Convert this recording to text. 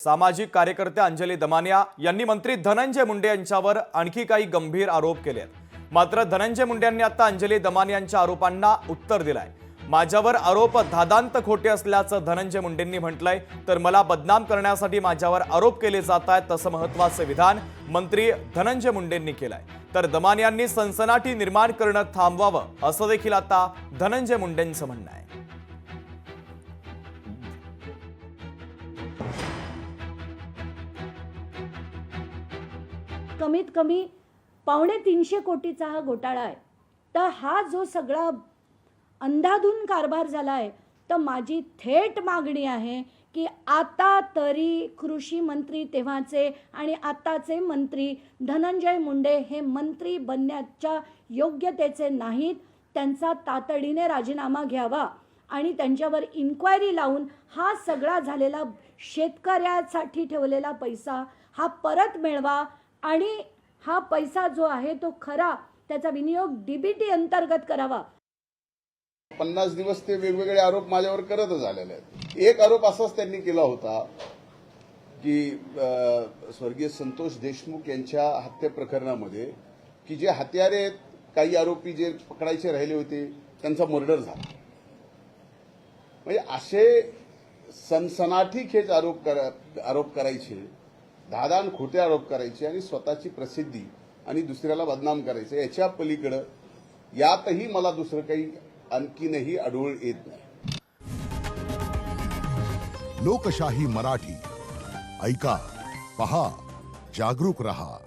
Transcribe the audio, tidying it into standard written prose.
सामाजिक कार्यकर्त्या अंजली दमानिया यांनी मंत्री धनंजय मुंडे यांच्यावर आणखी काही गंभीर आरोप केले आहेत। मात्र धनंजय मुंडे यांनी आता अंजली दमानियांच्या आरोपांना उत्तर दिलंय। माझ्यावर आरोप धादांत खोटे असल्याचं धनंजय मुंडेंनी म्हटलंय, तर मला बदनाम करण्यासाठी माझ्यावर आरोप केले जात आहेत असं महत्त्वाचं विधान मंत्री धनंजय मुंडेंनी केलंय। तर दमानियांनी सनसनाटी निर्माण करणं थांबवावं असं देखील आता धनंजय मुंडेंचं म्हणणं आहे। कमीत कमी 250 कोटीचा हा घोटाळा आहे। तर हा जो सगळा अंधाधुंद कारभार झाला आहे, तर माझी थेट मागणी आहे की आता तरी कृषी मंत्री तेव्हाचे आणि आताचे मंत्री धनंजय मुंडे हे मंत्री बनण्याच्या योग्यतेचे नाहीत। त्यांचा तातडीने राजीनामा घ्यावा आणि त्यांच्यावर इन्क्वायरी लावून हा सगळा झालेला शेतकऱ्यासाठी ठेवलेला पैसा हा परत मिळवा आणि हा पैसा जो आहे तो खरा त्याचा विनियोग डीबीटी अंतर्गत करावा। 50 दिवस ते वेगवेगळे आरोप माझ्यावर करतच आलेले आहेत। एक आरोप असाच त्यांनी केला होता की स्वर्गीय संतोष देशमुख यांच्या हत्या प्रकरणामध्ये की जे हत्यारे काही आरोपी जे पकडायचे राहिले होते त्यांचा मर्डर झाला। म्हणजे असे सनसनाटीखेच आरोप करायचे, धादान खोटे आरोप करायचे आणि स्वतःची प्रसिद्धी आणि दुसऱ्याला बदनाम करायचं, याच्या पलीकडे यातही मला दुसरं काही आणखीनही आढळून येत नाही। लोकशाही मराठी ऐका, पहा, जागरूक रहा।